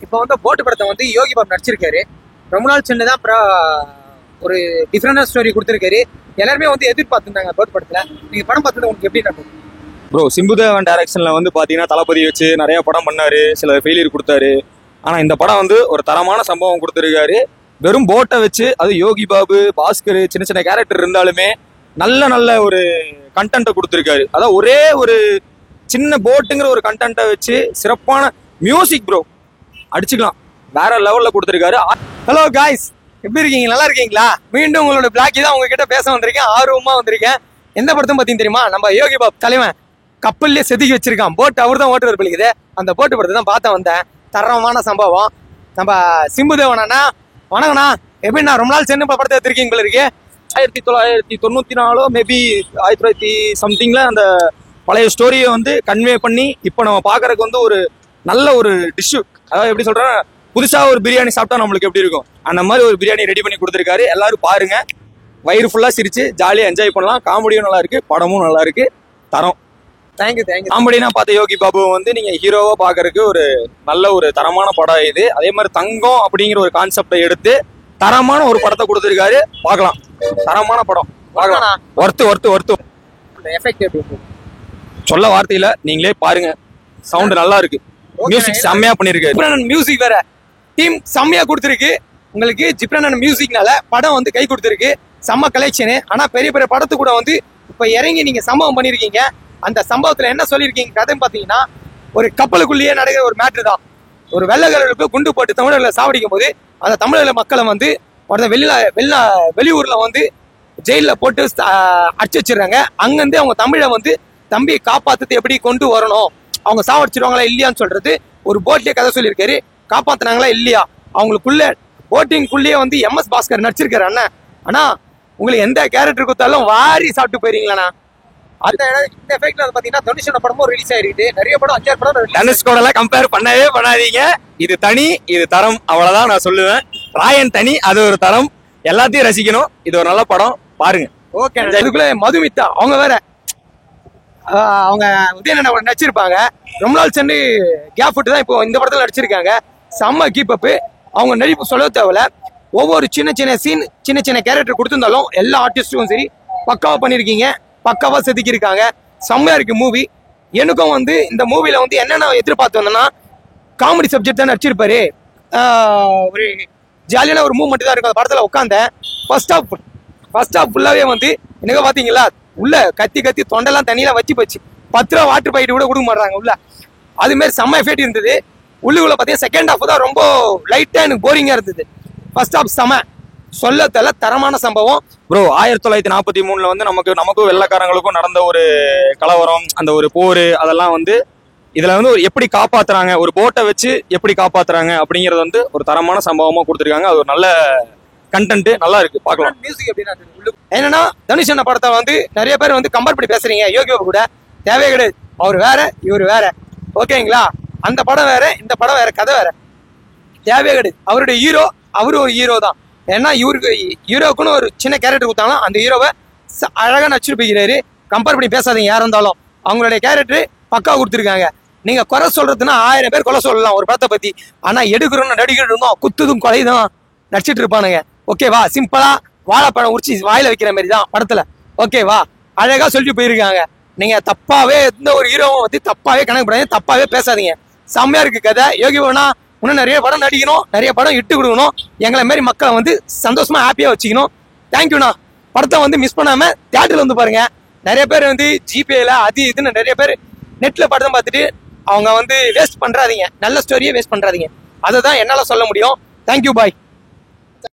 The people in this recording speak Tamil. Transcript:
இப்போ வந்து போட்டு படத்தை வந்து யோகி பாபு நடிச்சிருக்காரு. ரொம்ப நாள் சென்று தான் ஒரு டிஃப்ரெண்டான ஸ்டோரி கொடுத்துருக்காரு. எல்லாருமே வந்து எதிர்பார்த்துருந்தாங்க போட்டு படத்துல. நீங்க படம் பார்த்தது உங்களுக்கு எப்படி நடக்கும் ப்ரோ? சிம்புதேவன் டைரக்ஷன்ல வந்து பாத்தீங்கன்னா தளபதி வச்சு நிறைய படம் பண்ணாரு, சில ஃபெயிலியர் கொடுத்தாரு. ஆனா இந்த படம் வந்து ஒரு தரமான சம்பவம் கொடுத்துருக்காரு. வெறும் போட்டை வச்சு, அது யோகி பாபு, பாஸ்கர், சின்ன சின்ன கேரக்டர் இருந்தாலுமே நல்ல நல்ல ஒரு கண்டென்ட்டை கொடுத்துருக்காரு. அதாவது ஒரே ஒரு சின்ன போட்டுங்கிற ஒரு கண்டென்ட்டை வச்சு சிறப்பான மியூசிக் ப்ரோ அடிச்சுக்கலாம், வேற லெவல்ல கொடுத்துருக்காரு. ஹலோ காய்ஸ், எப்படி இருக்கீங்க? நல்லா இருக்கீங்களா? மீண்டும் உங்களோட பிளாக்கி தான் உங்ககிட்ட பேச வந்திருக்கேன். ஆர்வமா வந்திருக்கேன். எந்த படத்தும் பார்த்தீங்க தெரியுமா? நம்ம யோகி பாபு தலைவன் கப்பல்லே செதுக்கி வச்சிருக்கான். போட் அவர் தான் ஓட்டுறது பிடிக்குது. அந்த போட்டு படத்தை தான் பார்த்த வந்தேன். தரமான சம்பவம். நம்ம சிம்புதேவனா வணங்கண்ணா, எப்படின்னா ரொம்ப நாள் சென்று படத்தை எடுத்திருக்கீங்க உங்களுக்கு? 1994 மேபி 1900 சம்திங்ல அந்த பழைய ஸ்டோரியை வந்து கன்வே பண்ணி இப்போ நம்ம பாக்குறதுக்கு வந்து ஒரு நல்ல ஒரு டிஷ்ஷு. அதாவது எப்படி சொல்றேன், புதுசா ஒரு பிரியாணி சாப்பிட்டா நம்மளுக்கு எப்படி இருக்கும், அந்த மாதிரி ஒரு பிரியாணி ரெடி பண்ணி கொடுத்துருக்காரு. எல்லாரும் பாருங்க, வயிறு ஃபுல்லா சிரிச்சு ஜாலியா என்ஜாய் பண்ணலாம். காமெடியும் நல்லா இருக்கு, படமும் நல்லா இருக்கு, தரம். தேங்க்யூ. காமெடினா பார்த்த யோகி பாபு வந்து நீங்க ஹீரோவா பாக்குறதுக்கு ஒரு நல்ல ஒரு தரமான படம் இது. அதே மாதிரி தங்கம் அப்படிங்கிற ஒரு கான்செப்டை எடுத்து தரமான ஒரு படத்தை கொடுத்துருக்காரு. பார்க்கலாம், தரமான படம் பார்க்கலாம். ஒர்த்து எஃபெக்ட் எப்படி இருக்கு சொல்ல வார்த்தையில, நீங்களே பாருங்க. சவுண்ட் நல்லா இருக்கு, மியூசிக் செம்மையா பண்ணிருக்காரு. ஜிப்ரானன் மியூசிக் வேற டீம் செம்மையா கொடுத்துருக்கு. உங்களுக்கு ஜிப்ரானன் மியூசிக்னால படம் வந்து கை கொடுத்துருக்கு. செம்ம கலெக்ஷனு. ஆனா பெரிய பெரிய படத்து கூட வந்து இப்ப இறங்கி நீங்க சம்பவம் பண்ணிருக்கீங்க. அந்த சம்பவத்துல என்ன சொல்லியிருக்கீங்க கதை பாத்தீங்கன்னா, ஒரு கப்பலுக்குள்ளேயே நடக்கிற ஒரு மேட்ரு தான். ஒரு வெள்ளக்காரர்களுக்கு குண்டு போட்டு தமிழர்களை சாவடிக்கும் போது அந்த தமிழக மக்களை வந்து வெளியூர்ல வந்து ஜெயில போட்டு அடிச்சு வச்சிடறாங்க. அங்கிருந்து அவங்க தமிழை வந்து தம்பியை காப்பாத்துறது எப்படி கொண்டு வரணும், அவங்க சாவடிச்சிருவாங்களா இல்லையான்னு சொல்றது ஒரு போட்லயே கதை சொல்லியிருக்காரு. காப்பாத்தினாங்களா இல்லையா, அவங்களுக்குள்ள போட்டிங்குள்ளேயே வந்து MS பாஸ்கர் நடிச்சிருக்காரு அண்ணன். ஆனா உங்களுக்கு எந்த கேரக்டர் கொடுத்தாலும் வாரி சாப்பிட்டு போயிருங்களா? அந்த இந்த எஃபெக்ட்ல பாத்தீங்கன்னா தனுஷோட படமும் ரிலீஸ் ஆயிருக்கு. நிறைய படம் 5-6 படம் தனுஷ்கோட எல்லாம் கம்பேர் பண்ணவே பண்ணாதீங்க. இது தனி, இது தரம், அவ்வளவுதான் நான் சொல்லுவேன். ராயன் தனி, அது ஒரு தரம். எல்லாத்தையும் ரசிக்கணும். இது ஒரு நல்ல படம், பாருங்க. ஓகே. இதுக்குள்ள மதுமிதா அவங்க வேற அவங்க உதயநட நடிச்சிருப்பாங்க. ரொம்ப நாள் சென்று கேப் விட்டு தான் இப்போ இந்த படத்துல நடிச்சிருக்காங்க. செம்ம கீப் அப். அவங்க நடிப்பு சொல்ல தேவையில்ல. ஒவ்வொரு சின்ன சின்ன சீன், சின்ன சின்ன கேரக்டர் கொடுத்திருந்தாலும் எல்லா ஆர்டிஸ்டும் சரி பக்காவா பண்ணிருக்கீங்க, பக்காவா செதுக்கியிருக்காங்க. செம்மையா இருக்கு மூவி. எனக்கும் வந்து இந்த மூவில வந்து என்னென்ன எதிர்பார்த்து வந்தேன்னா, காமெடி சப்ஜெக்ட் தான் நடிச்சிருப்பாரு. ஒரு ஜாலியான ஒரு மூவ்மெண்ட் தான் இருக்கும் அந்த படத்துல. உட்காந்தேன். ஃபர்ஸ்ட் ஹாஃப் ஃபுல்லாவே வந்து எனக்கு பாத்தீங்களா, உள்ள கத்தி தொண்டெல்லாம் தண்ணியில வச்சு போச்சு. 10 ரூபா வாட்டர் பாக்கெட் கூட கொடுக்க மாட்டாங்க உள்ள. அது மாதிரி செம்ம எஃபெக்ட் இருந்தது. உள்ளுக்குள்ள பாத்தீங்கன்னா செகண்ட் ஹாஃப் தான் ரொம்ப லைட்டா எனக்கு போரிங்கா இருந்தது. ஃபர்ஸ்ட் ஹாஃப் செம சொல்ல தெரியல, தரமான சம்பவம் ப்ரோ. 1943 வந்து நமக்கும் வெள்ளக்காரங்களுக்கும் நடந்த ஒரு கலவரம், அந்த ஒரு போர், அதெல்லாம் வந்து இதுல வந்து எப்படி காப்பாத்துறாங்க, ஒரு போட்டை வச்சு எப்படி காப்பாத்துறாங்க அப்படிங்கறது வந்து ஒரு தரமான சம்பவமா கொடுத்துருக்காங்க. அது ஒரு நல்ல கண்டென்ட், நல்லா இருக்கு, பார்க்கலாம். மியூசிக் எப்படின்னா என்னன்னா, தனுஷ் அண்ணா படத்தை வந்து நிறைய பேர் வந்து கம்பேர் பண்ணி பேசுறீங்க யோகி பாபு கூட. தேவையே கிடையாது. அவர் வேற, இவர் வேற. ஓகேங்களா? அந்த படம் வேற, இந்த படம் வேற, கதை வேற. தேவையே கிடையாது. அவருடைய ஹீரோ, அவரு ஒரு ஹீரோ தான். ஏன்னா இவருக்கு ஹீரோக்குன்னு ஒரு சின்ன கேரக்டர் கொடுத்தாலும் அந்த ஹீரோவை அழகா நடிச்சுட்டு போய்கிறாரு. கம்பேர் பண்ணி பேசாதீங்க யாரும் இருந்தாலும். அவங்களுடைய கேரக்டர் பக்கா கொடுத்துருக்காங்க. நீங்க குறை சொல்றதுன்னா 1000 பேர் கொலை சொல்லலாம் ஒரு படத்தை பத்தி. ஆனா எடுக்கிறோம்னு நடிக்கிறோம், குத்துதும் கொலைதான் நடிச்சிட்டு இருப்பானுங்க. ஓகேவா? சிம்பிளா வாழைப்பழம் உரிச்சி வாயில வைக்கிற மாதிரி தான் படத்துல. ஓகேவா? அழகா சொல்லிட்டு போயிருக்காங்க. நீங்க தப்பாவே எந்த ஒரு ஹீரோவும் பத்தி தப்பாவே கணக்கு பண்ணாதீங்க, தப்பாவே பேசாதீங்க. செம்மையா இருக்கு கதை. யோகி பாபுனா இன்னும் நிறைய படம் நடிக்கணும், நிறைய படம் இட்டு கொடுக்கணும். எங்களை மாதிரி மக்களை வந்து சந்தோஷமா ஹாப்பியா வச்சுக்கணும். தேங்க்யூண்ணா. படத்தை வந்து மிஸ் பண்ணாம தியேட்டர்ல வந்து பாருங்க. நிறைய பேர் வந்து ஜிபேல அது இதுன்னு நிறைய பேர் நெட்ல படம் பார்த்துட்டு அவங்க வந்து வேஸ்ட் பண்றாதீங்க. நல்ல ஸ்டோரியே வேஸ்ட் பண்றாதீங்க. அதை தான் என்னால சொல்ல முடியும். தேங்க்யூ, பாய்.